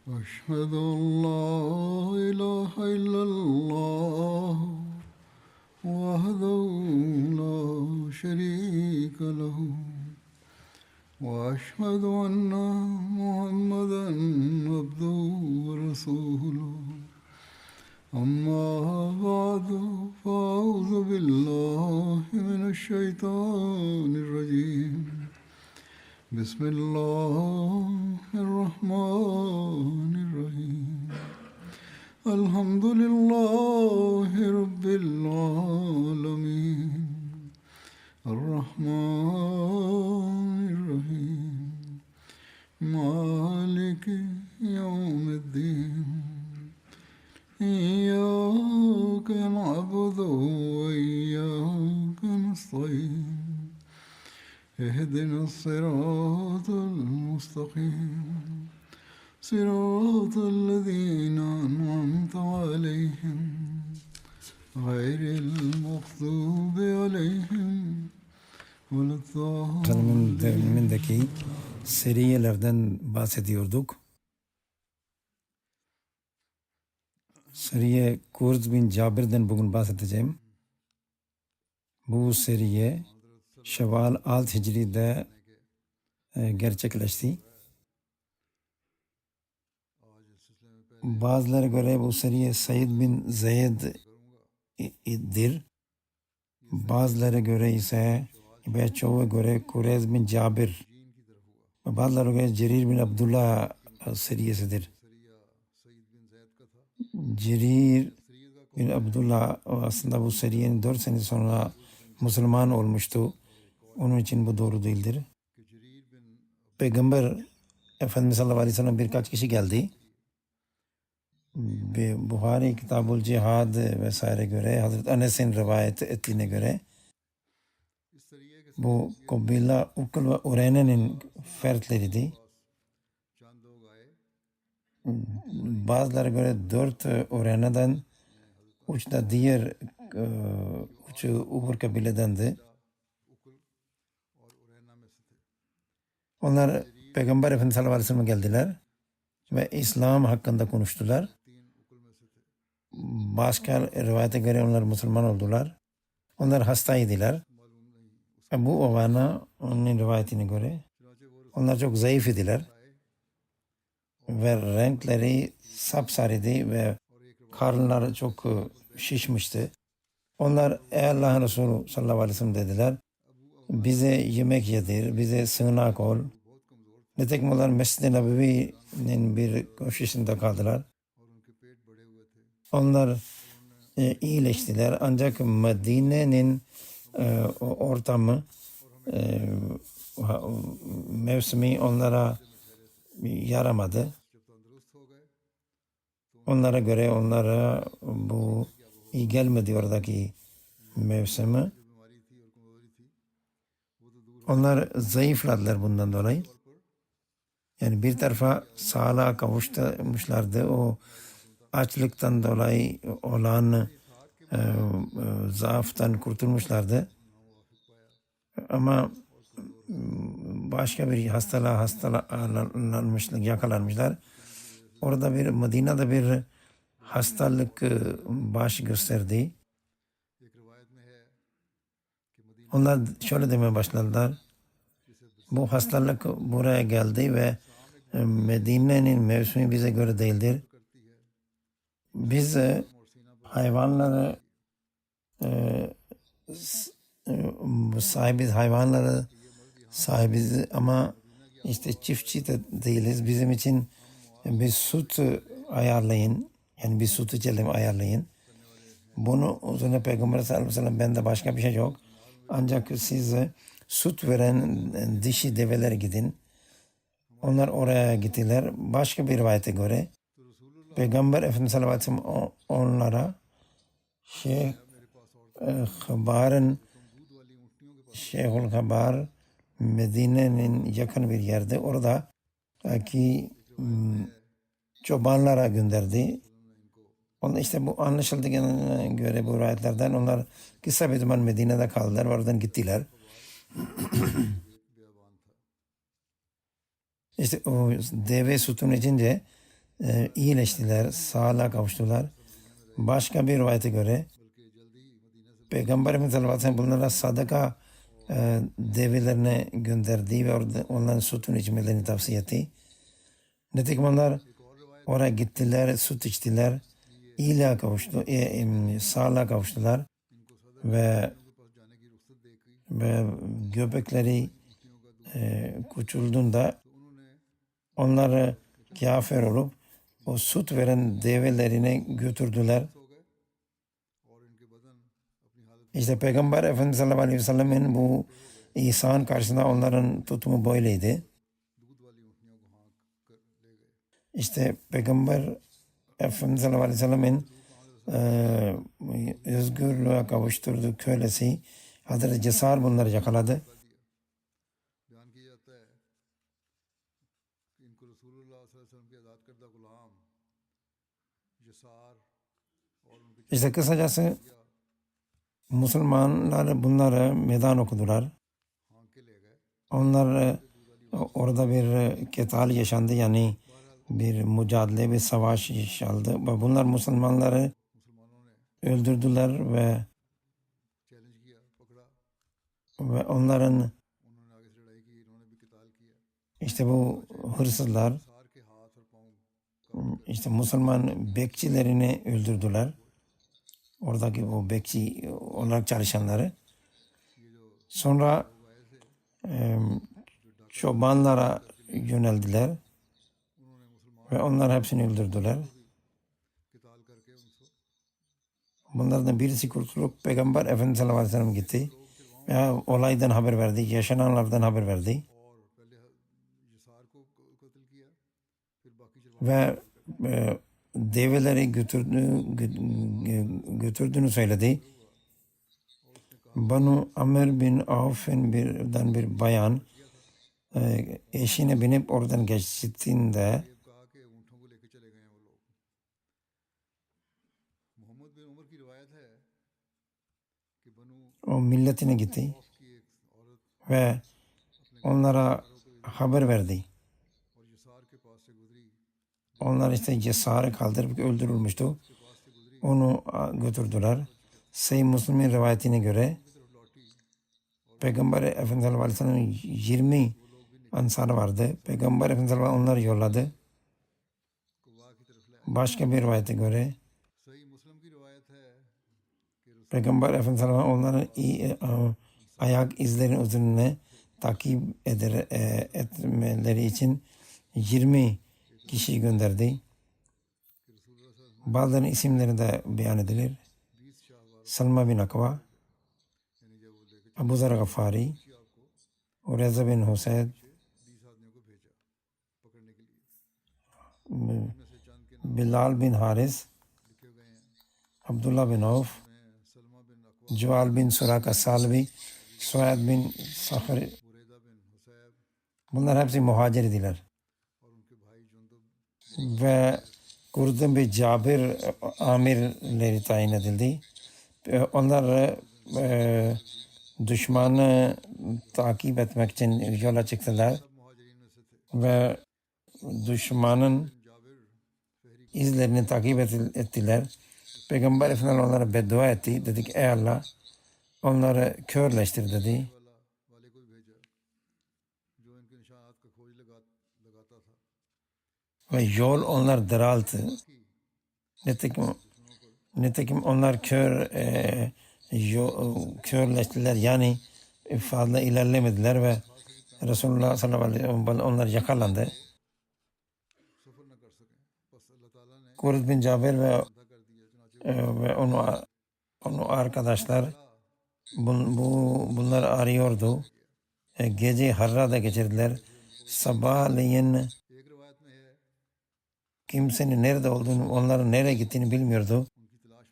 أشهد أن لا إله إلا الله وحده لا شريك له وأشهد أن محمدا عبده ورسوله أما بعد فأعوذ بالله من الشيطان الرجيم بسم الله الرحمن الرحيم الحمد لله رب العالمين الرحمن الرحيم مالك يوم الدين إياك نعبد وإياك نستعين اهدنا الصراط المستقيم صراط الذين أنعمت عليهم غير المغضوب عليهم ولا الضالين. Dönemindeki seriyelerden bahsediyorduk. Seriye Kurz bin Cabir'den bugün bahsedeceğim. Bu seriye Şevval 6 Hicri'de gerçekleşti. Bazılara göre bu seriye Said bin Zeyd'dir. Bazılara göre ise ve çoğu göre Kureyz bin Cabir. Bazılara göre Cerir bin Abdullah seriyesidir. Cerir bin Abdullah aslında bu seriyenin 4 sene sonra Müslüman olmuştu. Onun için bu doğru değildir. Peygamber Efendimiz sallallahu aleyhi ve sellem birkaç kişi geldi. Buhari Kitabul Cihad vesaire göre Hazreti Enes'in rivayet ettiğine göre bu kabila Ukul ve Ureyne'nin fertleriydi. Bazılara göre 4 Ureyne'den 3 da diğer 3 Ukur kabiledendi. Onlar Peygamber Efendimiz sallallahu aleyhi ve sellem'e geldiler ve İslam hakkında konuştular. Başka rivayete göre onlar Müslüman oldular. Onlar hastaydılar. Bu Ovana onun rivayetine göre onlar çok zayıf idiler. Ve renkleri sapsarıydı ve karınları çok şişmişti. Onlar ey Allah'ın Resulü sallallahu aleyhi ve sellem dediler. Bize yemek yedir, bize sığınak ol. Nitekim onlar Mescid-i Nebevi'nin bir köşesinde kaldılar. Onlar iyileştiler ancak Medine'nin ortamı mevsimi onlara yaramadı. Onlara göre onlara bu iyi gelmedi oradaki mevsimi. Onlar zayıfladılar bundan dolayı. Yani bir tarafa sağlığa kavuşmuşlardı. O açlıktan dolayı olan zaaftan kurtulmuşlardı. Ama başka bir hastalığa yakalanmışlar. Orada bir Medine'de bir hastalık baş gösterdi. Onlar şöyle demeye başladılar. Bu hastalık buraya geldi ve Medine'nin mevsimi bize göre değildir. Biz hayvanları sahibiz, hayvanları sahibiz ama işte çiftçi de değiliz. Bizim için bir süt ayarlayın. Yani bir süt içelim ayarlayın. Bunu üzerine Peygamber sallallahu aleyhi ve sellem bende başka bir şey yok. Ancak siz süt veren dişi develere gidin. Onlar oraya gittiler. Başka bir rivayete göre Peygamber Efendimiz sallallahu aleyhi ve sellem onlara Şeyhul Habar Medine'nin yakın bir yerde orada ki çobanlara gönderdi. Onlar işte bu anlaşıldığına göre bu rivayetlerden onlar kısa bir zaman Medine'de kaldılar. Oradan gittiler. İşte o deve sütunu içince iyileştiler, sağlığa kavuştular. Başka bir rivayete göre Peygamber Efendimiz sallallahu aleyhi ve sellem bunlara sadaka develerine gönderdi ve onların sütünü içmelerini tavsiye etti. Nitekim onlar oraya gittiler, süt içtiler, iyiliğe kavuştu, sağlığa kavuştular ve göbekleri küçüldüğünde onları kâfir olup o süt veren develerine götürdüler. İşte Peygamber Efendimiz sallallahu aleyhi ve sellem'in bu ihsan karşısında onların tutumu böyleydi. İşte Peygamber Efendimiz sallallahu aleyhi ve sellem'in özgürlüğe kavuşturduğu kölesi Hazreti Cesar bunları yakaladı. İşte kısacası Müslümanlar bunlara meydan okudular. Onlar orada bir ketal yaşandı, yani bir mücadele, bir savaş yaşandı. Ve bunlar Müslümanları öldürdüler ve onların işte bu hırsızlar işte Müslüman bekçilerini öldürdüler. Oradaki o bekçi olarak çalışanları. Sonra çobanlara yöneldiler ve onlar hepsini öldürdüler. Bunlardan birisi kurtulup Peygamber Efendimiz sallallahu aleyhi ve sellem gitti. Ve olaydan haber verdi, yaşananlardan haber verdi. Ve develeri götürdüğünü söyledi. Banu Amr bin Avf'in bir bayan eşine binip oradan geçtiğinde o milletine gitti ve onlara haber verdi. Onlar işte Cesar'ı kaldırıp öldürülmüştü. Onu götürdüler. Sahih Müslim'in rivayetine göre Peygamber Efendimiz sallallahu aleyhi ve sellem'in 20 ansarı vardı. Peygamber Efendimiz sallallahu aleyhi ve sellem onları yolladı. Başka bir rivayete göre Peygamber Efendimiz sallallahu aleyhi ve sellem onların ayak izlerinin üzerine takip etmeleri için 20 kişi gönderdi. Bazılarının isimleri de beyan edilir. Salma bin Akva, Abu Zar Ghaffari, Reza bin Husayd, Bilal bin Haris, Abdullah bin Avf, Cual bin Suraka Salbi, Suayd bin Sakhri. Bunlar hepsi muhacirdiler. Ve Kur'dan bir Cabir amirleri tayin edildi. Onlar düşmanı takip etmek için yola çıktılar ve düşmanın izlerini takip ettiler. Peygamber Efendimiz onlara beddua etti. Dedik ey Allah onları körleştir dedi. Ve yol onlar daralttı. Nitekim onlar körleştiler, yani fazla ilerlemediler ve Resulullah sallallahu aleyhi ve sellem onlar yakalandı. Kurd bin Cabir ve onu arkadaşlar bunları arıyordu. Gece Harra'da geçirdiler. Sabahleyin kimsenin nerede olduğunu, onların nereye gittiğini bilmiyordu.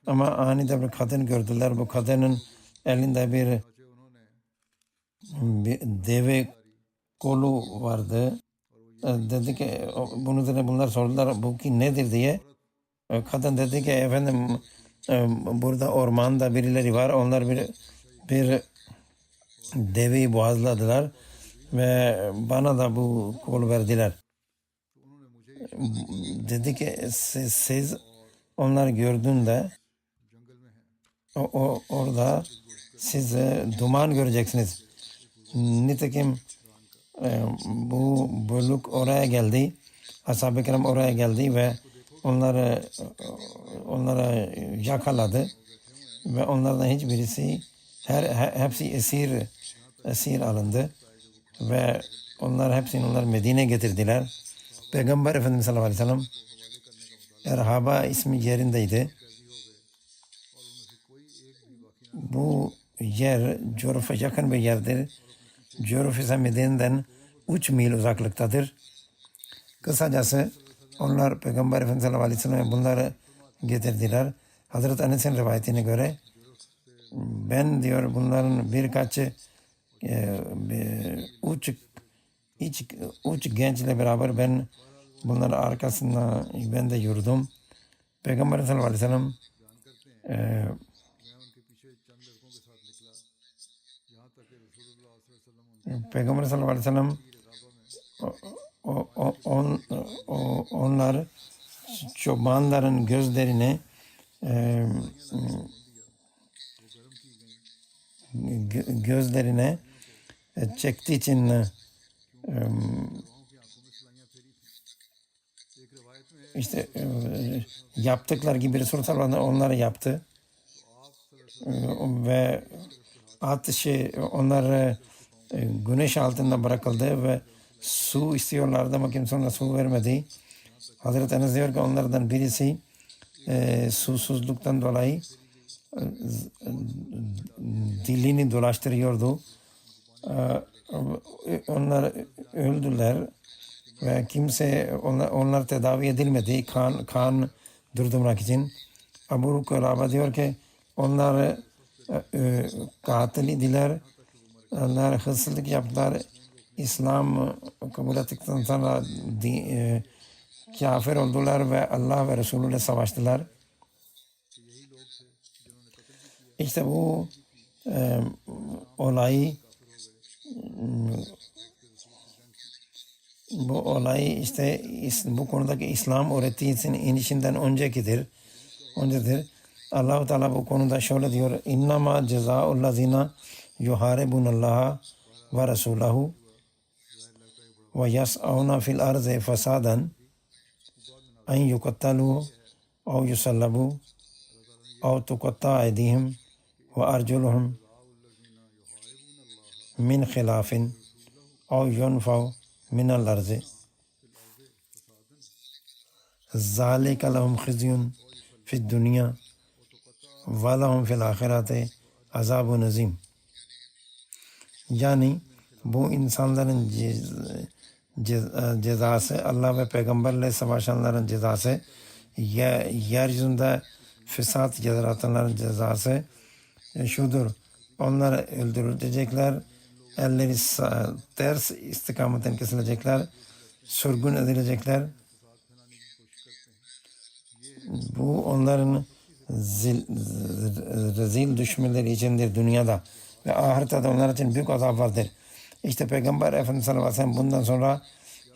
Ama aniden bir kadın gördüler. Bu kadının elinde bir deve kolu vardı. Dedi ki bunlar sordular bu ki nedir diye. Kadın dedi ki efendim burada ormanda birileri var. Onlar bir deveyi boğazladılar ve bana da bu kolu verdiler. dedi ki siz onları gördüğünde orada siz duman göreceksiniz. Nitekim bu bölük oraya geldi. Ashab-ı kiram oraya geldi ve onları yakaladı ve onlardan hiçbirisi hepsi esir alındı ve hepsini Medine'ye getirdiler. Peygamber Efendimiz sallallahu aleyhi ve sellem Erhaba ismi yerindeydi. Bu yer Curf'a yakın bir yerdir. Curf ise Medine'den 3 mil uzaklıktadır. Kısacası onlar Peygamber Efendimiz sallallahu aleyhi ve sellem'e bunları getirdiler. Hazreti Enes'in rivayetine göre ben diyor bunların birkaçı uç gençle beraber ben bunların arkasında ben de yürüdüm. Peygamber sallallahu aleyhi ve sellem Peygamber sallallahu aleyhi ve sellem onlar çobanların gözlerine çektiği için işte yaptıkları gibi Resulullah onları yaptı ve ateşi onlar güneş altında bırakıldı ve su istiyorlardı ama kimse ona su vermedi. Hazreti Enes diyor ki onlardan birisi susuzluktan dolayı dilini dolaştırıyordu. Onlar öldüler ve kimse onlar tedavi edilmedi kan durdurmak için. Abu Rukulaba diyor ki onlar katil idiler. Onlar hırsızlık yaptılar. İslam kabul ettikten sonra kafir oldular ve Allah ve Resulü ile savaştılar. İşte bu olay işte bu konudaki İslam öğretisinin inişinden öncedir. Allah-u Teala bu konuda şöyle diyor. İnnama cezâullezîne yuhâribunallaha ve rasûlehu ve yas'avna fil arzi fesadan en yukattalu ev yusallabu ev tukatta eydihim ve arculuhum min khilafin ev yunfav minel arzi zâlike lehum khizyun fid dünya ve lehum fil ahireti azabun azim. Yani bu insanların cezası, Allah ve Peygamberle savaşanların cezası, yeryüzünde fesat yaratanların cezası şudur. Onlar öldürülecekler, elleri ters istikametten kesilecekler, sürgün edilecekler. Bu onların rezil düşmeleri içindir dünyada ve ahirette de onlar için büyük azap vardır. İşte Peygamber Efendimiz sallallahu aleyhi ve sellem bundan sonra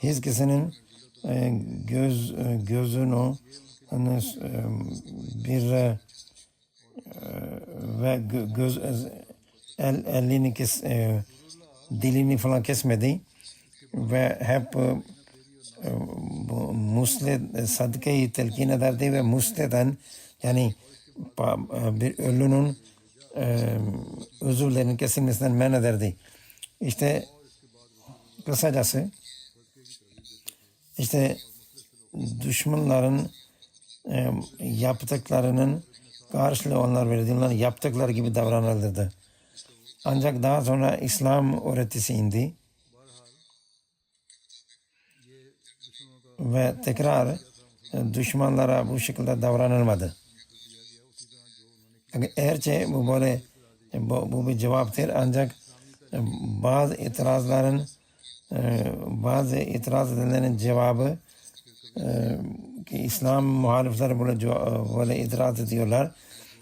hiç kişinin gözünü ve elini dilini falan kesmedi ve hep muslet sadakayı telkin ederdi ve musleden yani bir ölünün özürlerinin kesilmesinden men ederdi. İşte kısacası işte düşmanların yaptıklarının karşılığı onlar verildi. Onlar yaptıkları gibi davranılırdı. Ancak daha sonra İslam öğretisi indi. Ve tekrar düşmanlara bu şekilde davranılmadı. Eğerçe bu böyle bu bir cevaptır ancak bazı itiraz edenlerin cevabı ki İslam muhalifleri böyle itiraz ediyorlar.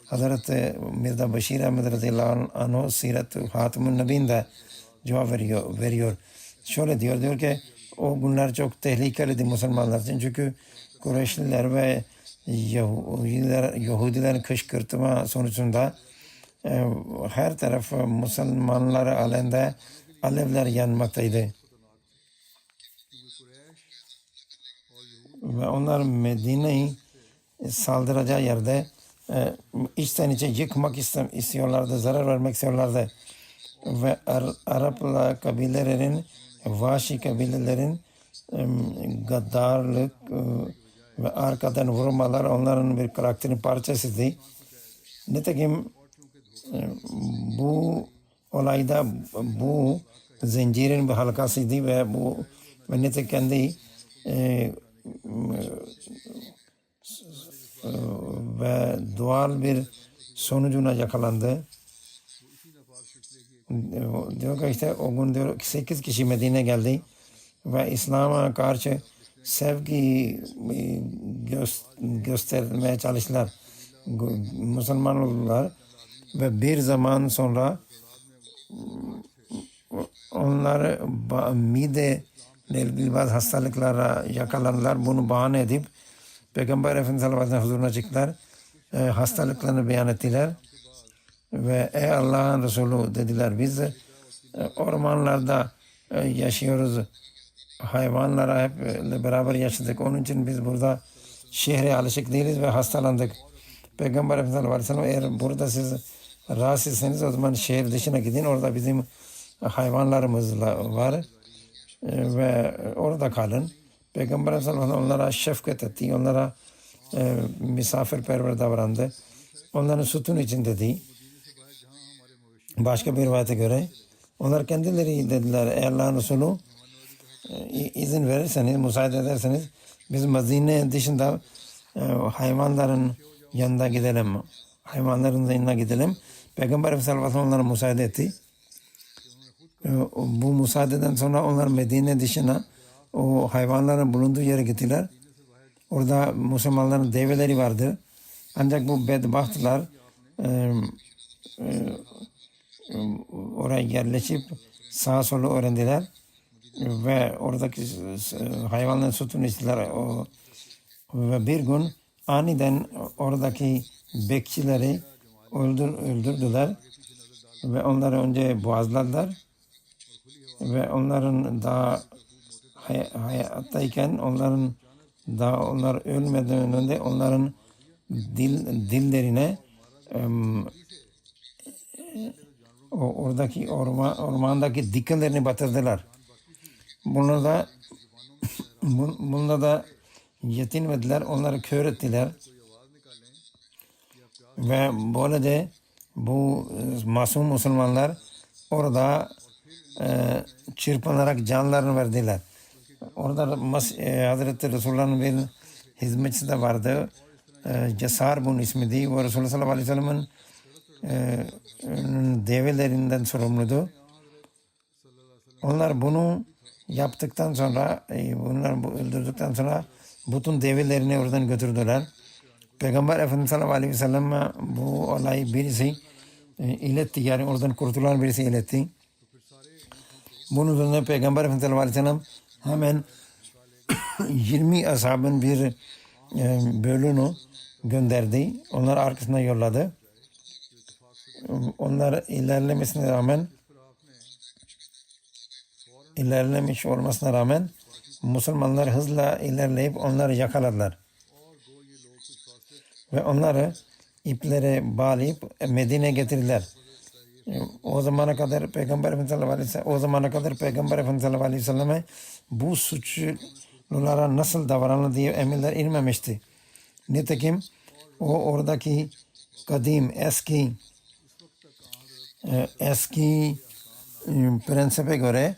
Hazreti Mirza Beşir Ahmed radıyallahu anh Sirat-ı Hatim-ül Nebin'de cevap veriyor. Şöyle diyor ki O günler çok tehlikeliydi Müslümanlar için. Çünkü Kureyşliler ve Yahudilerin kışkırtma sonucunda her taraf Müslümanlar aleyhinde alevler yanmaktaydı. Ve onlar Medine'yi saldıracağı yerde içten içe yıkmak istiyorlardı, zarar vermek istiyorlardı. Ve Arap kabilelerin, Vahşi kabilelerin gaddarlık ve arkadan vurmalar onların bir karakterin parçasıydı. Nitekim bu olayda bu zincirin bir halkasıydı ve bu nitekim kendi ve doğal bir sonucuna yakalandı. Diyor ki işte o gün diyor 8 kişi Medine geldi ve İslam'a karşı sevgi göstermeye çalıştılar. Müslüman oldular ve bir zaman sonra onlar mide ile ilgili bazı hastalıklara yakalandılar. Bunu bahane edip Peygamber Efendimiz sallallahu aleyhi ve sellem huzuruna çıktılar. Hastalıklarını beyan ettiler. Ve ey Allah'ın Resulü dediler, biz ormanlarda yaşıyoruz. Hayvanlara hep beraber yaşadık. Onun için biz burada şehre alışık değiliz ve hastalandık. Peygamber Efendimiz sallallahu aleyhi ve sellem eğer burada siz rahatsızsınız o zaman şehir dışına gidin. Orada bizim hayvanlarımız var ve orada kalın. Peygamber Efendimiz sallallahu aleyhi ve sellem onlara şefkat etti. Onlara misafirperver davrandı. Onların sütün için dedi. Başka bir rivayete göre onlar kendileri dediler ey Allah'ın Resulü izin verirseniz, müsaade ederseniz biz Medine dışında hayvanların yanına gidelim. Hayvanların yanına gidelim. Peygamber Efendimiz sallallahu aleyhi ve sellem onlara müsaade etti. Bu müsaadeden sonra onlar Medine dışına o hayvanların bulunduğu yere gittiler. Orada Müslümanların develeri vardı. Ancak bu bedbahtlar oraya yerleşip sağa sola öğrendiler ve oradaki hayvanların sütünü içtiler. Ve bir gün aniden oradaki bekçileri öldürdüler ve onları önce boğazladılar ve onların daha hayattayken onlar ölmeden önce onların dillerine oradaki ormandaki dikenlerini batırdılar. Bununla da yetinmediler. Onları kör ettiler. Ve böylece bu masum Müslümanlar orada çırpınarak canlarını verdiler. Orada Hazreti Resulullah'ın bir hizmetçisi de vardı. Cesar bunun ismiydi. O Resulullah sallallahu aleyhi ve sellem'in develerinden sorumluydu. Onlar bunu yaptıktan sonra, bunları öldürdükten sonra bütün develerini oradan götürdüler. Peygamber Efendimiz sallallahu aleyhi ve sellem bu olayı birisi iletti. Yani oradan kurtulan birisi iletti. Bunun üzerine Peygamber Efendimiz sallallahu aleyhi ve sellem hemen 20 ashabın bir bölünü gönderdi. Onları arkasına yolladı. Onlar ilerlemiş olmasına rağmen Müslümanlar hızla ilerleyip onları yakaladılar. Ve onları iplere bağlayıp Medine'ye getirdiler. O zamana kadar Peygamber Efendimiz sallallahu aleyhi ve selleme bu suçlulara nasıl davranılır diye emirler inmemişti. Nitekim o oradaki kadim eski prensibe göre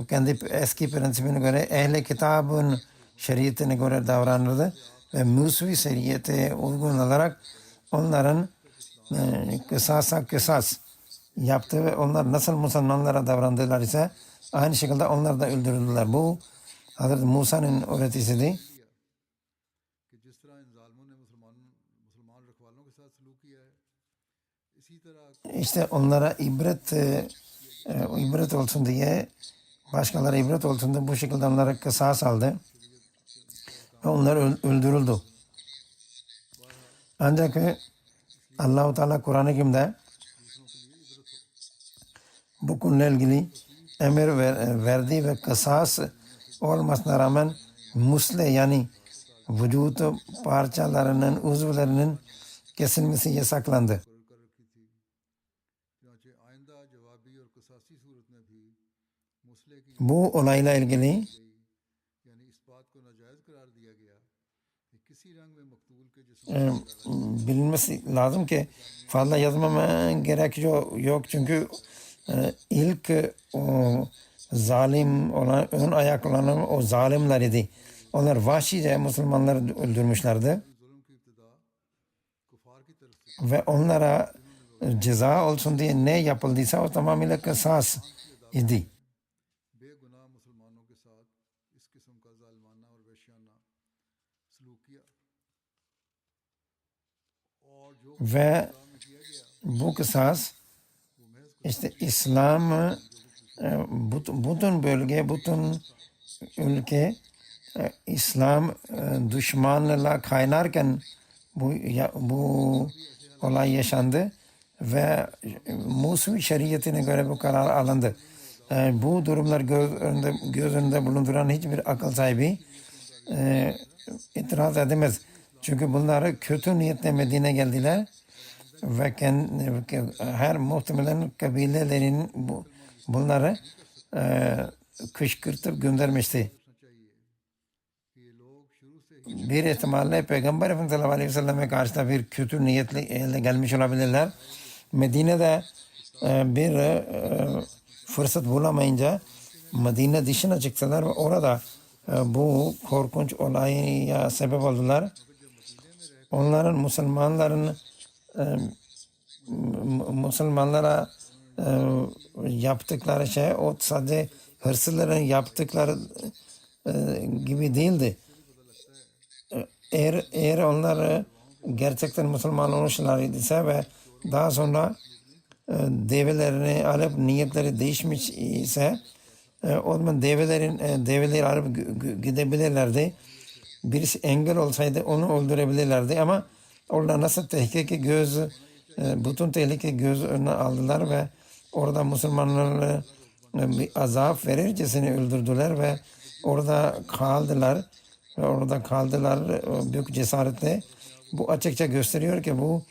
kendi eski prensibine göre ehli kitabın şeriatine göre davranırdı ve Musevi şeriate uygun olarak onların kısas yaptı ve onlar nasıl Müslümanlara davrandılar ise aynı şekilde onlar da öldürüldüler. Bu Hazreti Musa'nın öğretisiydi. İşte onlara ibret olsun diye başkaları ibret olsun diye bu şekilde onlara kısas aldı. Ve onlar öldürüldü. Ancak Allah-u Teala Kur'an-ı Kerim'de bu konuyla ilgili emir verdi ve kısas olmasına rağmen musle yani vücut parçalarının, uzuvlarının kesilmesi yasaklandı. Bu olayla ilgili bilinmesi lazım ki fazla yazmama gerek yok çünkü ilk zalim olan, ön ayak olan o zalimler idi. Onlar vahşice Müslümanları öldürmüşlerdi. Ve onlara ceza olsun diye ne yapıldıysa o tamamıyla kısas idi. Ve bu kısas işte İslam bütün bölge, bütün ülke İslam düşmanlığıyla kaynarken bu olay yaşandı ve Musevi şeriatine göre bu karar alındı. Bu durumlar göz önünde bulunduran hiçbir akıl sahibi itiraz edemez. Çünkü bunlar kötü niyetle Medine'ye geldiler ve her muhtemelen kabilelerin bunları kışkırtıp göndermişti. Bir ihtimalle Peygamber Efendimiz sallallahu aleyhi ve selleme karşı da bir kötü niyetle gelmiş olabilirler. Medine'de bir fırsat bulamayınca Medine dışına çıktılar ve orada bu korkunç olaya sebep oldular. Onların Müslümanlara yaptıkları şey o sadece hırsızların yaptıkları gibi değildi. Eğer onlar gerçekten Müslüman olmuşlar idiyse ve daha sonra develerini alıp niyetleri değişmiş ise o zaman develeri alıp gidebilirlerdi. Birisi engel olsaydı onu öldürebilirlerdi ama orada nasıl bütün tehlike göz önüne aldılar ve orada Müslümanları bir azap verircesine öldürdüler ve orada kaldılar. Büyük cesaretle. Bu açıkça gösteriyor ki bu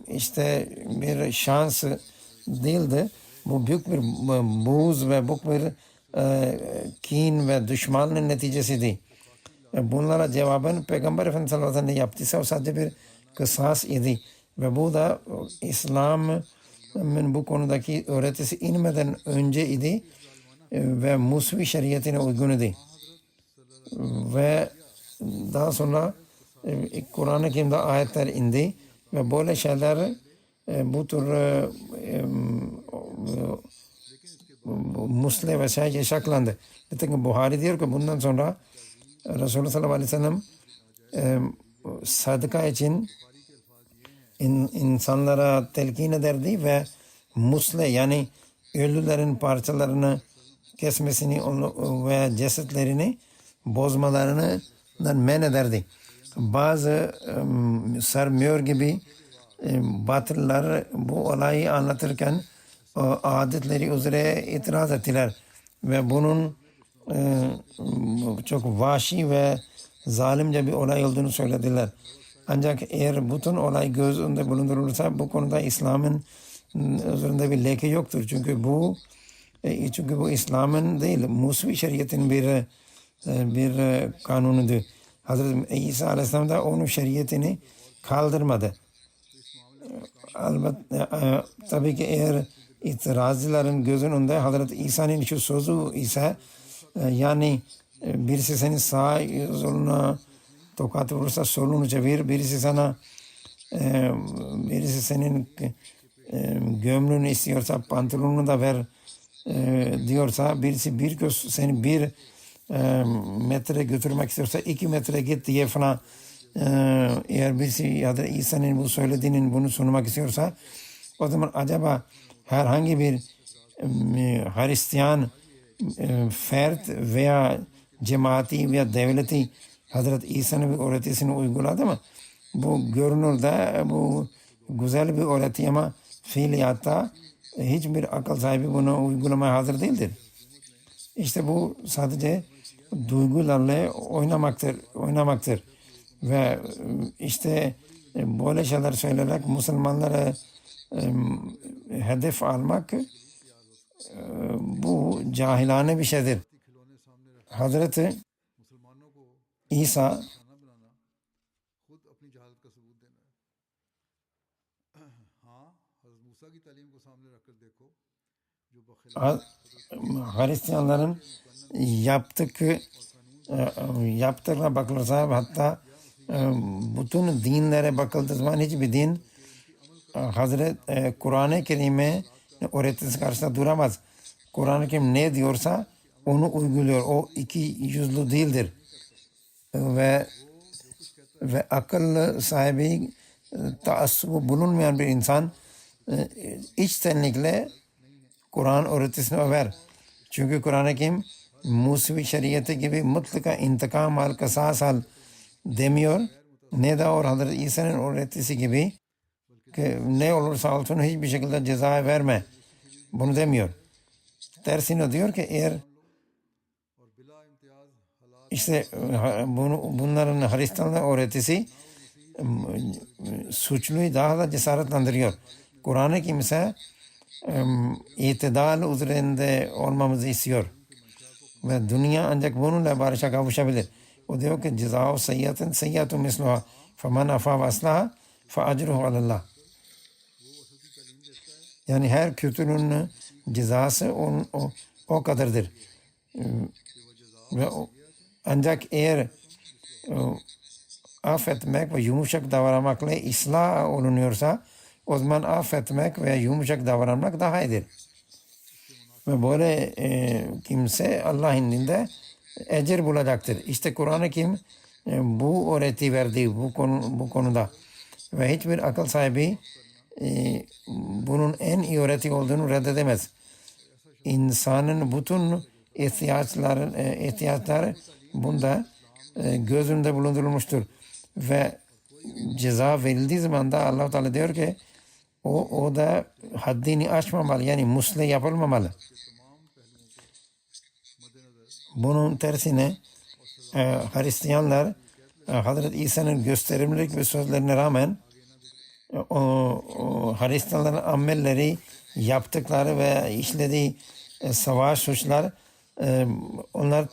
işte bir şans değildi. Bu büyük bir buğz ve büyük bir kin ve düşmanlığın neticesiydi. Bunlara cevaben Peygamber Efendimiz sallallahu aleyhi ve sellem yaptıysa o sadece bir kısas idi. Ve bu da İslam'ın bu konudaki öğretisi inmeden önce idi ve Musevi şeriatine uygun idi. Ve daha sonra Kur'an-ı Kerim'de ayetler indi ve böyle şeyler bu tür musle vesaire yasaklandı. Nitekim Buhari diyor ki bundan sonra Resulullah sallallahu aleyhi ve sellem sadaka için insanlara telkin ederdi ve musle yani ölülerin parçalarını kesmesini ve cesetlerini bozmalarını men ederdi. Bazı Sarmıyor gibi Batılılar bu olayı anlatırken adetleri üzere itiraz ettiler ve bunun çok vahşi ve zalimce bir olay olduğunu söylediler. Ancak eğer bütün olay göz önünde bulundurulursa bu konuda İslam'ın üzerinde bir leke yoktur. Çünkü bu İslam'ın değil, Musevi şeriatın bir kanunudur. Hazreti İsa Aleyhisselam da onun şeriatını kaldırmadı. Tabii ki eğer itirazcıların gözünün önünde Hazreti İsa'nın şu sözü ise yani birisi senin sağ soluna tokat vurursa solunu çevir, birisi senin gömleğini istiyorsa pantolonunu da ver diyorsa, birisi seni bir metre götürmek istiyorsa 2 metre git diye falan eğer birisi ya da İsa'nın bu söylediğinin bunu sunmak istiyorsa o zaman acaba herhangi bir Hristiyan fert veya cemaati veya devleti Hazreti İsa'nın bir öğretisini uyguladı mı? Bu görünürde bu güzel bir öğreti ama fiiliyatta hiçbir akıl sahibi bunu uygulamaya hazır değildir. İşte bu sadece duygularla oynamaktır. Ve işte böyle şeyler söyleyerek Müslümanları hedef almak bu cahilane bir şeydir. Hazreti İsa Hristiyanların yaptığına bakılırsa hatta bütün dinlere bakıldığı zaman hiçbir din Kur'an-ı Kerim'e öğretisi karşısında duramaz. Kur'an-ı Kerim ne diyorsa onu uyguluyor. O iki yüzlü değildir. Ve akıl sahibi taassubu bulunmayan bir insan içtenlikle Kur'an öğretisini över. Çünkü Kur'an-ı Kerim Musevi şeriatı gibi mutlaka intikam al, kısas al demiyor. Ne de Hazreti İsa'nın öğretisi gibi ki ne olursa olsun hiçbir şekilde ceza verme. Bunu demiyor. Tersine diyor ki eğer işte bunların Hristiyanlar öğretisi suçluyu daha da cesaretlendiriyor. Kur'an-ı Kerim ise itidal üzerinde olmamızı istiyor. Ve dünya ancak bununla barışa kavuşabilir. O diyor ki ceza-u seyyiatin seyyatun misluha femen afa ve aslaha fe acruhu alallah. Yani her kötülüğün cezası o kadardır. Ve ancak eğer affetmek ve yumuşak davranmakla ıslah olunuyorsa o zaman affetmek ve yumuşak davranmak daha iyidir. Ve böyle kimse Allah'ın indinde ecir bulacaktır. İşte Kur'an-ı Kerim bu öğreti verdi bu konuda. Ve hiçbir akıl sahibi bunun en iyi öğreti olduğunu reddedemez. İnsanın bütün ihtiyaçları bunda göz önünde bulundurulmuştur. Ve ceza verildiği zaman da Allah Teala diyor ki o da haddini aşmamalı. Yani musle yapılmamalı. Bunun tersine Hristiyanlar Hazreti İsa'nın gösterimlilik ve sözlerine rağmen Hristiyanların amelleri yaptıkları ve işlediği savaş suçlar onlar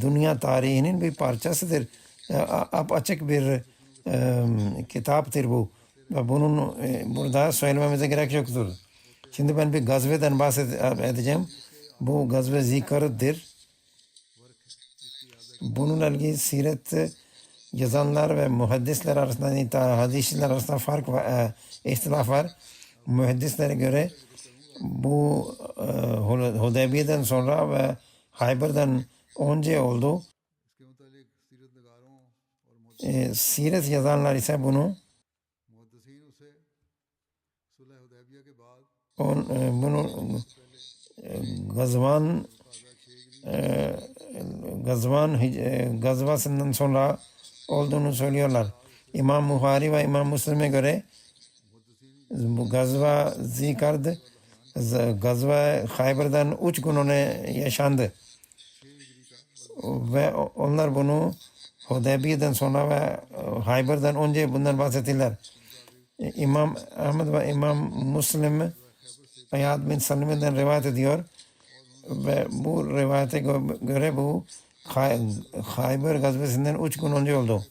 dünya tarihinin bir parçasıdır. Açık bir kitaptır bu. Ve bunun burada söylememize gerek yoktur. Şimdi ben bir gazveden bahsedeceğim. Bu gazve Zikar'dır. Bununla ilgili siret yazanlar ve muhaddisler arasında, hadisçiler arasında fark ve ihtilaf var. Muhaddislere göre bu Hudeybiye'den sonra ve Hayber'den önce oldu. Siret yazanlar ise bunu gazvasından sonra olduğunu söylüyorlar. İmam Buhari ve İmam Müslim'e göre bu gazva Zikar'dı. Gazva Hayber'den 3 gün ona yaşandı. Ve onlar bunu Hudeybiye'den sonra ve Hayber'den önce bundan bahsettiler. İmam Ahmed ve İmam Müslim Ayyad bin Salim'den rivayet ediyor. Ve bu rivayete göre bu Hayber gazvesinden 3 gün önce oldu.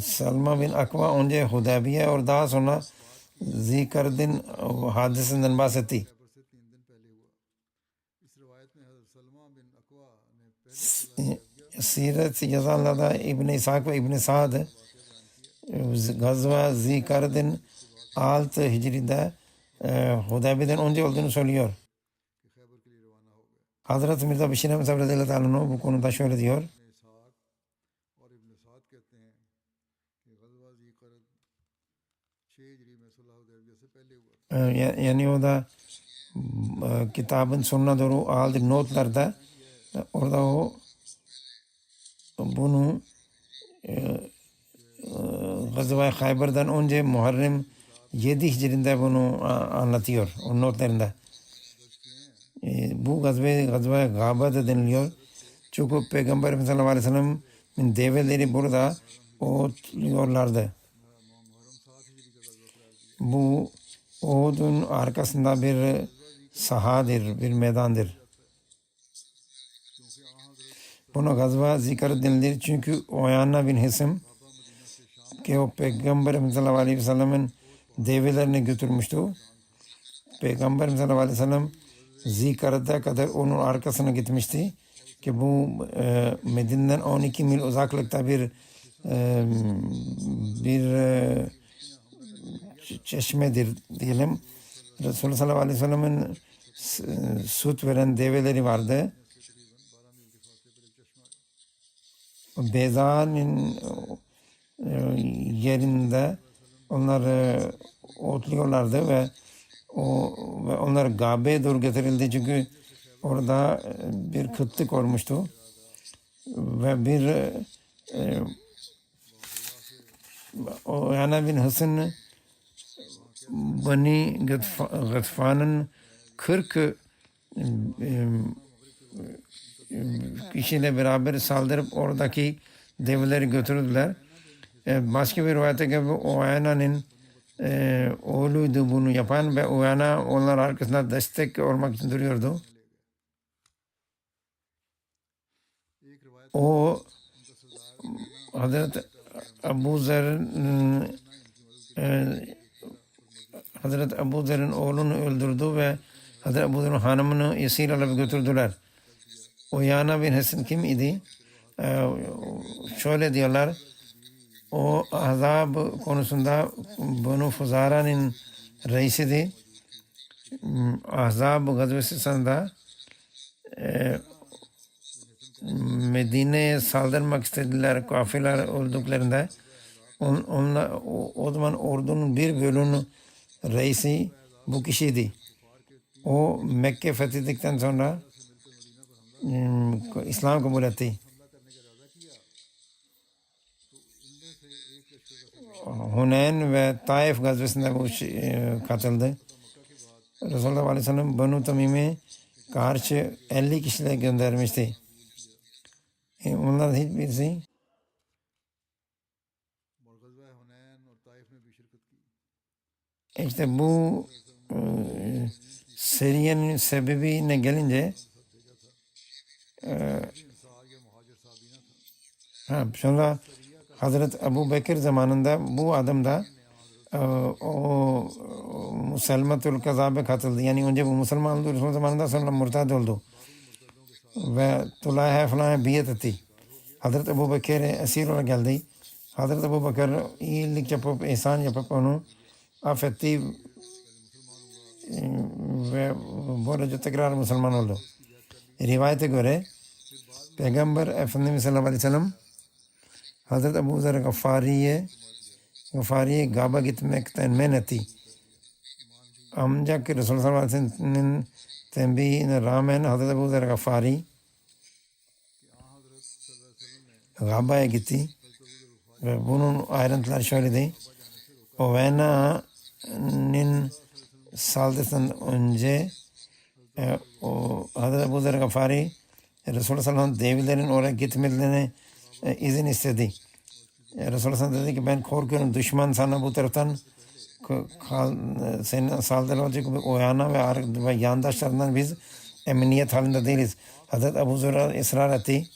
Salma bin Akva önce Hudeybiye ve daha sonra Zikar'ın hadisinden bahsetti. Siret yazanlarda İbn-i İshak ve İbn-i Sa'd Gazva Zikar'ın 6 Hicri'de Hudeybiye'den önce olduğunu söylüyor. Hazreti Mirza Beşir Ahmet radıyallahu anh bu konuda şöyle diyor. Yani o da kitabın sonuna doğru aldığı notlarda orada o bunu Gazva-i Hayber'den önce Muharrem 7 Hicri'nde bunu anlatıyor o notlarında. Bu Gazva-i Gaba da deniliyor. Çünkü Peygamber Efendimiz sallallahu aleyhi ve sellem'in develeri burada otluyorlardı. Bu Uhud'un arkasında bir sahadır, bir meydandır. Buna gazva zikr denilir çünkü Uyana bin Hism ki o Peygamber Efendimiz sallallahu aleyhi ve sellem'in develerini götürmüştü. Peygamber Efendimiz sallallahu aleyhi ve sellem Zikar'da kadar onun arkasına gitmişti ki bu Medine'den 12 mil uzaklıkta bir çeşmedir diyelim. Resulullah sallallahu aleyhi ve sellem'in süt veren develeri vardı. Beyza'nın yerinde onlar otluyorlardı ve onlar Gabe'ye doğru getirildi çünkü orada bir kıtlık olmuştu ve bir Uyana bin Hısn Bani Gıtfan'ın 40 kişiyle beraber saldırıp oradaki develeri götürdüler. Başka bir rivayete göre Uyana'nın oğluydu bunu yapan ve Uyana onlar arkasında destek olmak için duruyordu. O Hazreti Ebu Zer'in oğlunu öldürdü ve Hazreti Ebu Zer'in hanımını esir alıp götürdüler. Uyana bin Hisn kim idi? Şöyle diyorlar. O Ahzab konusunda Banu Fuzara'nın reisiydi. Ahzab gazvesi sırasında Medine'ye saldırmak istediler kafileler olduklarında. O zaman ordunun bir bölümünün reisi bu kişiydi. O Mekke fethedildikten sonra İslam kabul etti. Hunayn ve Taif gazvesinde bu katıldı. Resulullah aleyhi ve sellem Banu Tamim'e karşı 50 kişiler göndermişti. Onlar hiçbirisi işte bu seriyenin sebebine gelince sonra Hazreti Ebu Bekir zamanında bu adam da o Muselmatul Kazab'e katıldı. Yani önce bu Müslüman oldu, Resulullah zamanında sonra murtad oldu. Ve Tulah'a falan biyet etti. Hazreti Ebu Bekir esir olarak geldi. Hazreti Ebu Bekir iyilik yapıp, ihsan yapıp onu affetti ve böylece tekrar Müslüman oldu. Rivayete göre Peygamber Efendimiz sallallahu aleyhi ve sellem Hazreti Ebu Zer Gafari'ye Gaba gitmekten men etti. Ancak Resulullah sallallahu aleyhi ve sellem'in tembihine rağmen Hazreti Ebu Zer Gafari Gaba'ya gitti. Ve bunun ayrıntıları şöyleydi. Uyana'nın saldırısından önce Hazreti Ebu Zer Gafari Resulullah sallallahu aleyhi ve sellem devilerin oraya gitmelerini izin istedi. Resulullah sallallahu dedi ki ben korkuyorum düşman sana bu taraftan senin saldırı olacak. Uyana ve yandaşlarından biz emniyet halinde değiliz. Hazreti Ebu Zer ısrar etti.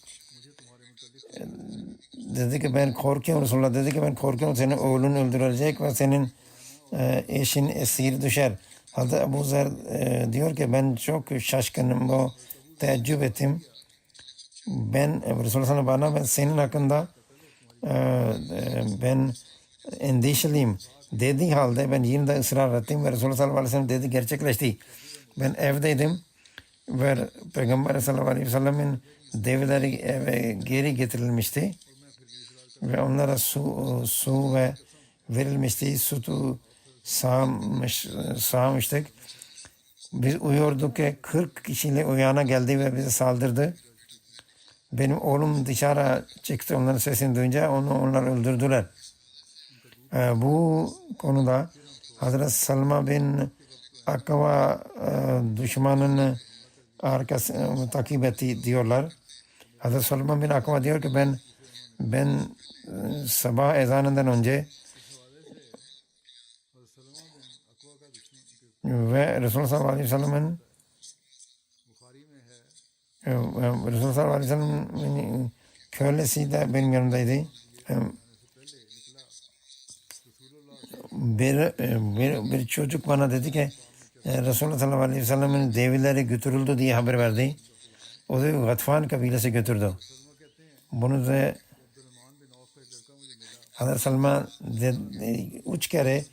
Dedi ki ben korkuyorum. Resulullah dedi ki ben korkuyorum senin oğlun öldürülecek ve senin eşin esir düşer. Hazreti Ebu Zer diyor ki ben çok şaşkınım. Bu teəccüp ettim. Ben Resulullah bana ben senin hakkında ben endişeliyim dediği halde ben yine de ısrar ettim ve Resulullah sallallahu aleyhi ve sellem dedi gerçekleşti. Ben evdeydim ve Peygamber sallallahu aleyhi ve sellemin develeri eve geri getirilmişti ve onlara su ve verilmişti. Sütü sağmıştık. Biz uyuyorduk ki 40 kişiyle uyana geldi ve bize saldırdı. Benim oğlum dışarı çıktı onların sesini duyunca onlar öldürdüler. Bu konuda Hazreti Salma bin Akva düşmanın arkasını takip etti diyorlar. Hazreti Salma bin Akva diyor ki ben sabah ezanından önce ve Resulullah sallallahu aleyhi ve sellem'in Resulullah sallallahu aleyhi ve sellem'in kölesi de benim yanımdaydı. Bir çocuk bana dedi ki Resulullah sallallahu aleyhi ve sellem'in develeri götürüldü diye haber verdi. O da Gatfan kabilesi götürdü. Bunu da Hazreti Salman 3 kere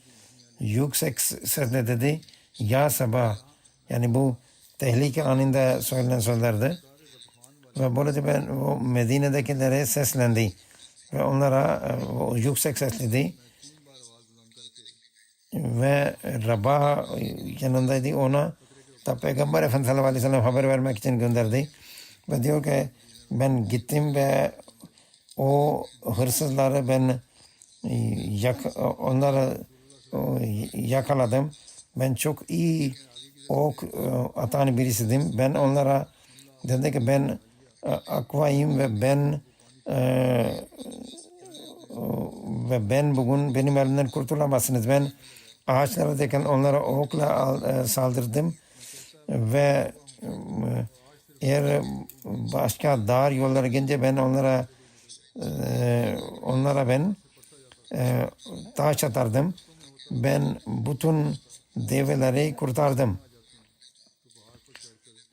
yüksek sesle dedi ya sabah, yani bu tehlike anında söylenen sözlerdi. Ve böylece ben o Medine'dekilere seslendi ve onlara yüksek sesledi ve Rabah yanındaydı, ona da Peygamber Efendimiz sallallahu aleyhi ve sellem haber vermek için gönderdi ve diyor ki ben gittim ve o hırsızları ben onları yakaladım. Ben çok iyi ok atan birisiydim. Ben onlara dedi ki ben Akva'yım ve ben bugün benim elimden kurtulamazsınız. Ben ağaçlardayken onlara okla saldırdım ve eğer başka dar yollara gelince ben onlara ben taş atardım. Ben bütün develeri kurtardım.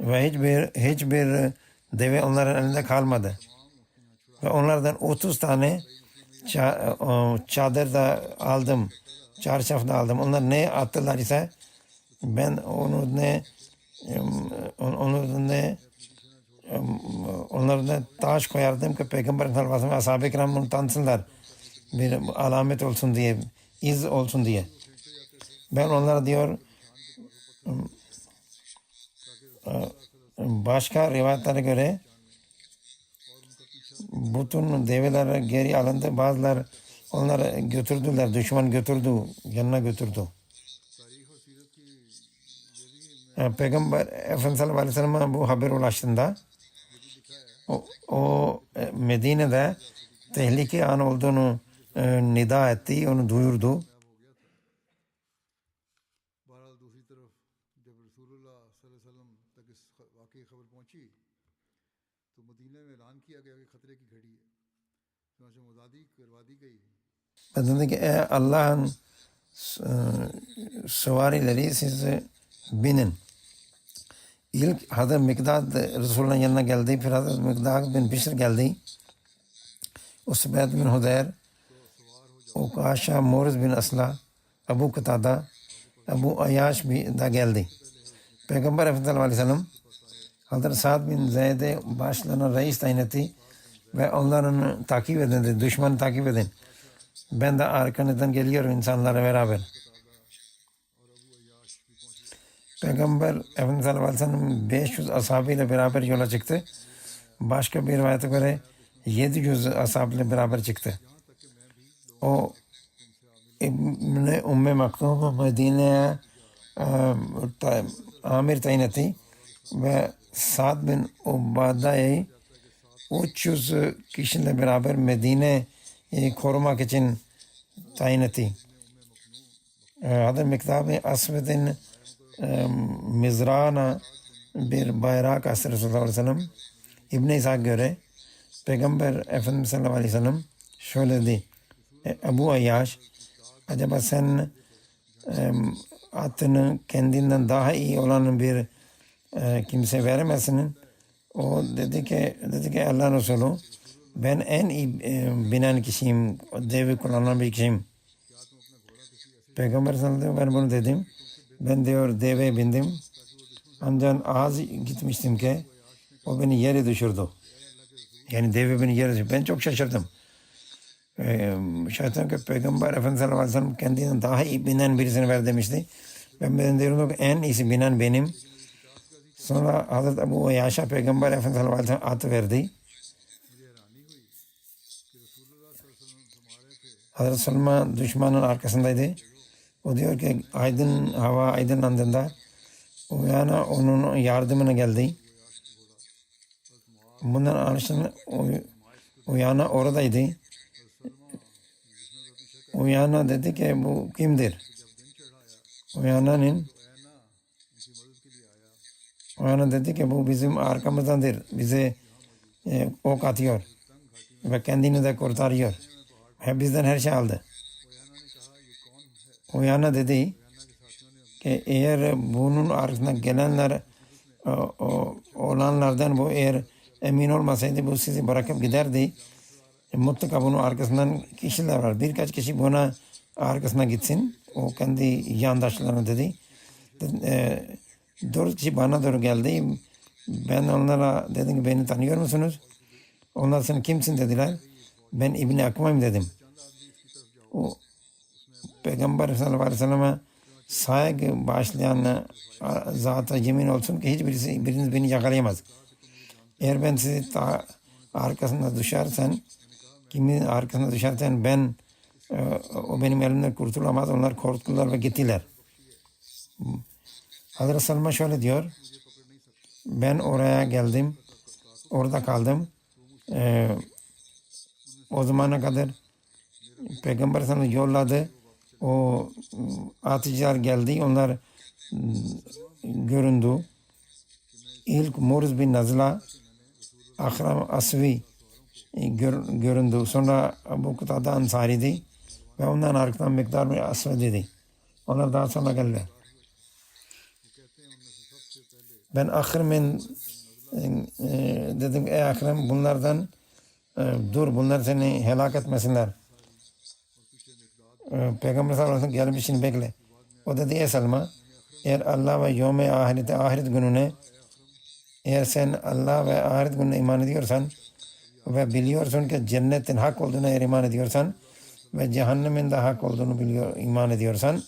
Ve hiçbir deve onların elinde kalmadı. Ve onlardan 30 tane çadır da aldım. Çarşaf da aldım. Onlar ne attılar ise ben onlardan taş koyardım ki Peygamber sallallahu aleyhi ve sellem ashab-ı kiram bunu tanısınlar. Bir alamet olsun diye, iz olsun diye. Ben onlara diyor başka rivayetlere göre bütün develer geri alındı. Bazılar onları götürdüler. Düşman götürdü. Yanına götürdü. Peygamber Efendimiz sallallahu aleyhi ve sellem'e bu haber ulaştığında o Medine'de tehlike an olduğunu nida etti. Onu duyurdu. Ben dedim ki Allah'ın süvarileri siz binin. İlk Hazreti Mikdad Resulullah'ın yanına geldi. ਫਿਰ Hazreti Mikdad bin Bişr geldi. Usbed bin Hudeyr, Ukaşa Muriz bin Asla, Abu Katada, Abu Ayyaş da geldi. Peygamber Efendimiz sallallahu aleyhi ve sellem Hazreti Sa'd bin Zeyd'e başlarına reis tayin etti ve onların takip edin dedi. Düşmanı takip edin. Ben de arkanızdan geliyorum insanlarla beraber. Peygamber Efendimiz sallallahu aleyhi ve sellem 500 ashabıyla beraber yola çıktı. Başka bir rivayete göre 700 ashabıyla beraber çıktı. O İbn-i Umme Maktum Medine'ye amir tayin etti ve Sa'd bin Ubada'yı 300 kişiyle beraber Medine'yi korumak için tayin etti. Hazreti Mikdad-ı Asved'in mizrağına bir bayrak astı Resulullah sallallahu aleyhi ve sellem. İbn-i İshak'a göre Peygamber Efendimiz sallallahu aleyhi ve sellem şöyle dedi. Ebu Ayyaş, acaba sen atını kendinden daha iyi olan bir kimse veremezsin. O dedi ki Allah'ın Resulü, ben en iyi binen kişiyim, devi kullanan bir kişiyim. Peygamber sallallahu aleyhi ve sellem ben bunu dedim. Ben diyor deveye bindim. Ancak az gitmiştim ki o beni yere düşürdü. Yani deve beni yere düşürdü. Ben çok şaşırdım. Şeytan ki Peygamber Efendimiz sallallahu aleyhi ve sellem kendinden daha iyi binen birisini ver demişti. Ben diyorum ki en iyisi binen benim. Sonra Hazreti Ebu Yaşa Peygamber Efendimiz sallallahu aleyhi ve sellem atı verdi. Hazreti Süleyman düşmanın arkasındaydı. O diyor ki aydın hava aydınlandığında o yana onun yardımına geldi. Bundan anlaşılan o yana oradaydı. O yana dedi ki bu kimdir? O yana dedi ki bu bizim arkamızdandır. Bize ok atıyor ve kendini de kurtarıyor. Bizden her şey aldı. O yana dedi ki eğer bunun arkasından gelenler olanlardan bu eğer emin olmasaydı bu sizi bırakıp giderdi. Mutlaka bunun arkasından kişiler var. Birkaç kişi buna arkasına gitsin. O kendi yandaşlarına dedi. 4 kişi bana doğru geldi. Ben onlara dedim ki beni tanıyor musunuz? Onlar sen kimsin dediler. Ben İbni Akma'yım dedim. O Peygamber sallallahu aleyhi ve selleme saygı bağışlayan zata yemin olsun ki biriniz beni yakalayamaz. Eğer ben sizi arkasında düşersen kimin arkasına düşersen ben o benim elimden kurtulamaz. Onlar korktular ve gittiler. Hazreti Salman şöyle diyor. Ben oraya geldim. Orada kaldım. O zamana kadar Peygamber sana yolladı. O atıcılar geldi. Onlar göründü. İlk Murz bin Nazla Akram Asvi göründü. Sonra Abu Kutada Ansari'di. Ve ondan arkadan Mikdar bin Asved'di. Onlar daha sonra geldiler. Ben Akrem'in dedim ey Akrem bunlardan dur bunlar seni helak etmesinler. Peygamber sallallahu aleyhi ve sellem gelmişini bekle. O dedi ey Selma eğer Allah ve yevme ahiret gününe eğer sen Allah ve ahiret gününe iman ediyorsan ve biliyorsun ki cennetin hak olduğuna eğer iman ediyorsan ve cehennemin de hak olduğunu iman ediyorsan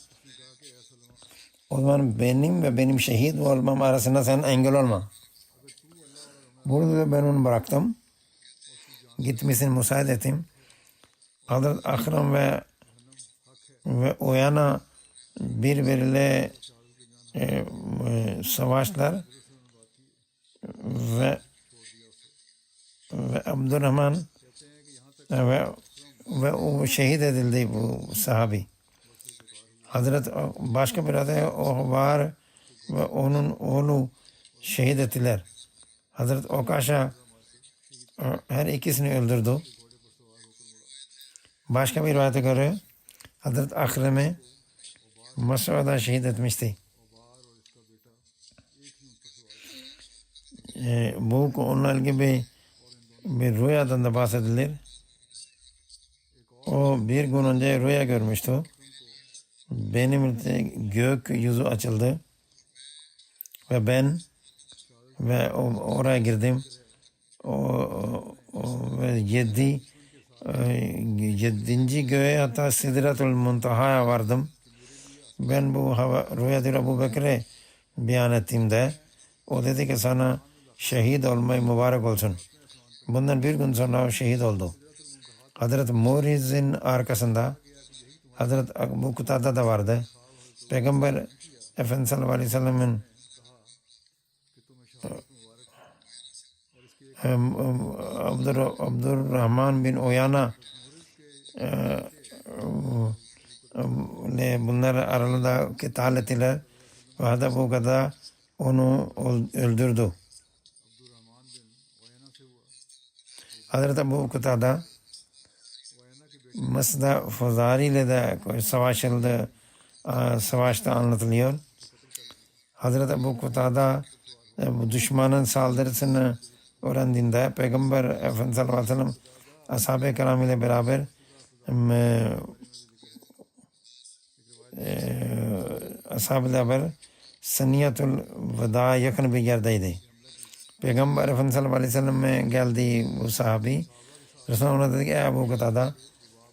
o zaman benim ve benim şehit olmam arasında sen engel olma. Burada da ben onu bıraktım. Gitmesini müsaade ettim. Hazreti Akram ve o yana birbiriyle savaşlar ve Abdurrahman ve o şehit edildi bu sahabi. Hazret başka bir aday o var ve onun oğlu şehit ettiler. Hazret Okaşa her ikisini öldürdü. Başka bir rivayete göre Hazret Akrem'i Masu'da şehit etmişti. Bu onunla ilgili bir rüyadan da bahsedilir. O bir gün önce rüya görmüştü. Benim gök yüzü açıldı ve ben oraya girdim. Ve yedinci göğe hatta Sidratul Muntaha'ya vardım. Ben bu rüyada Ebu Bekir'e beyan ettiğimde o dedi ki sana şehit olmayı mübarek olsun. Bundan bir gün sonra o şehit oldu. Hazreti Muriz'in arkasında Hazreti Ebu Kutada da vardı. Peygamber Efendimiz sallallahu aleyhi ve sellem'in Abdurrahman bin Oyana bunlar aralarında kıtal ettiler ve Hazreti Ebu Kutada onu öldürdü. Hazreti Ebu Kutada Mısır'da Fuzari ile de savaşıldı, savaşta anlatılıyor. Hazreti Ebu Kutada bu düşmanın saldırısını öğrendiğinde Peygamber Efendimiz sallallahu aleyhi ve sellem ashab-ı kiram ile beraber ashab-ı beraber Saniyatul Veda yakın bir yerdeydi. Peygamber Efendimiz sallallahu aleyhi ve sellem geldi bu sahabi. Resulullah ona dedi ki ey Ebu Kutada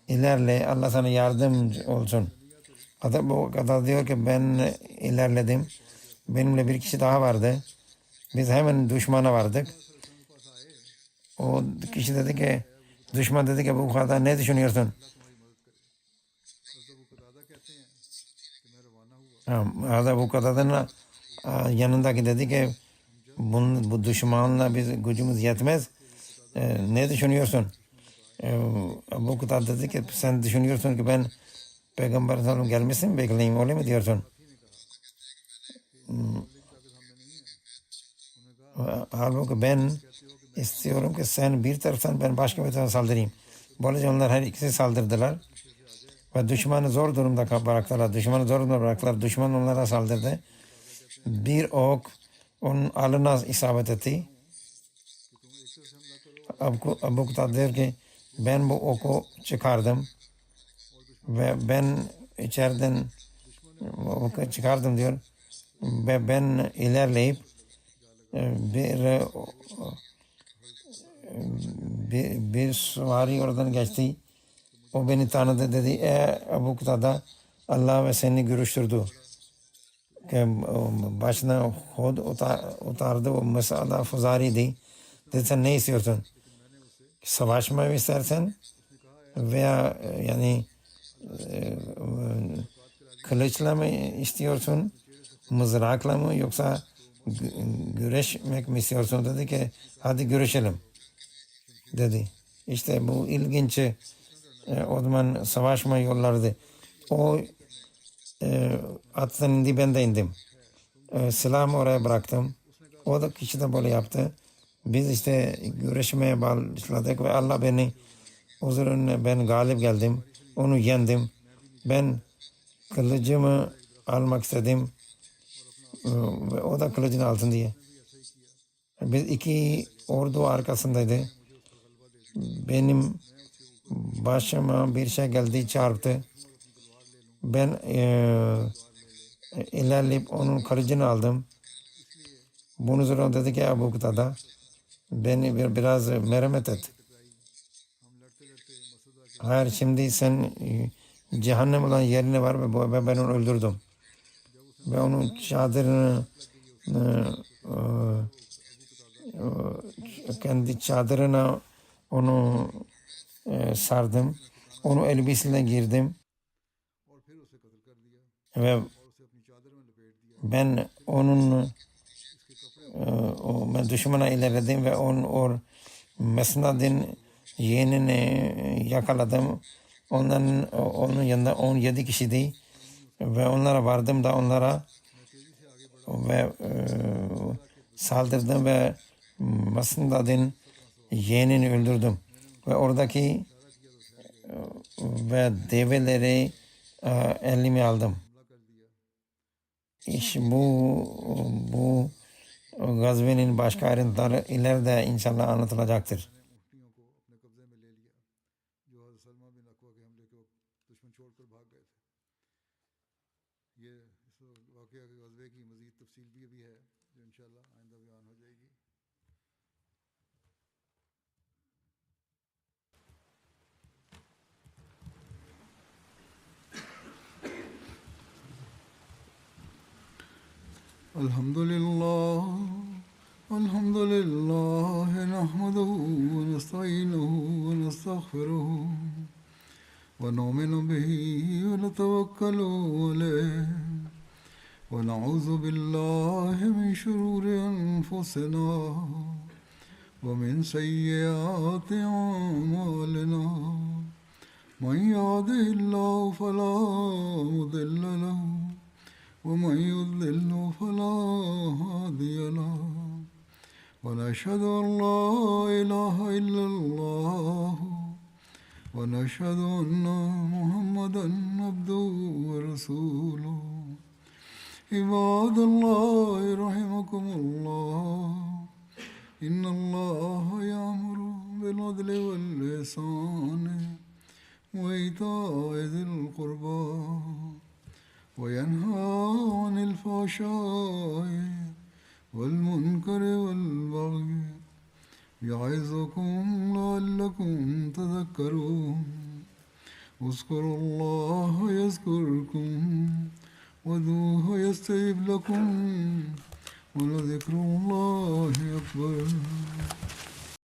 ilerle, Allah sana yardımcı olsun. Bu kadar diyor ki ben ilerledim. Benimle bir kişi daha vardı. Biz hemen düşmana vardık. O kişi dedi ki, düşman dedi ki bu kadar ne düşünüyorsun? Bu kadarın yanındaki dedi ki bu düşmanla biz gücümüz yetmez. Ne düşünüyorsun? Bu kadar dedi ki sen düşünüyorsun ki ben Peygamber sallallahu aleyhi ve sellem gelmesin bekleyeyim öyle mi diyorsun? Halbuki ben istiyorum ki sen bir taraftan ben başka bir tarafa saldırayım. Böylece onlar her ikisi saldırdılar. Ve düşmanı zor durumda bıraktılar. Düşmanı zor durumda bıraktılar. Düşman onlara saldırdı. Bir ok onun alına isabet etti. Abu Kutada diyor ki ben bu oku çıkardım ve ben içeriden oku çıkardım diyor ve ben ilerleyip bir süvari oradan geçti. O beni tanıdı dedi. Abu Kutada Allah ve seni görüştürdü. Başına hod utardı. O mesela fuzariydi. Dedi sen ne istiyorsun? Savaşma mı istersen veya yani kılıçla mı istiyorsun? Mızrakla mı yoksa güreşmek mi istiyorsun? Dedi ki hadi görüşelim dedi. İşte bu ilginç o zaman savaşma yollardı. O attan indi ben de indim. Silahımı oraya bıraktım. O da kişi de böyle yaptı. Biz işte güreşmeye başladık ve Allah beni huzuruna ben galip geldim. Onu yendim. Ben kılıcımı almak istedim. Ve o da kılıcın altın diye. Biz iki ordu arkasındaydı. Benim başıma bir şey geldi çarptı. Ben ilerleyip onun kılıcını aldım. Bunun üzerine dedi ki Abu Kutada beni biraz merhamet et. Hayır şimdi sen cehennem olan yerine var ve ben onu öldürdüm. Ve onun çadırını kendi çadırına onu sardım. Onu elbisesine girdim. Ve ben onun ben düşmana ilerledim ve onun Mesnad'ın yeğenini yakaladım. Onun yanında 17 kişiydi. Ve onlara vardım da onlara ve saldırdım ve Mesnad'ın yeğenini öldürdüm. Ve oradaki ve develeri elime aldım. İşte bu gazvenin başka ayrıntıları ileride inşallah anlatılacaktır. الحمد لله نحمده ونستعينه ونستغفره ونؤمن به ونتوكل عليه ونعوذ بالله من شرور أنفسنا ومن سيئات أعمالنا من يهده الله فلا مضل له ومن يضلل فلا هادي له ونشهد أن لا إله إلا الله ونشهد أن محمدا عبده ورسوله عباد الله رحمكم الله إن الله يأمر بالعدل والإحسان وإيتاء ذي القربى وينهى عن الفحشاء والمنكر والبغي يعظكم لعلكم تذكرون اذكروا الله يذكركم وادعوه يستجب لكم ولذكر الله أكبر.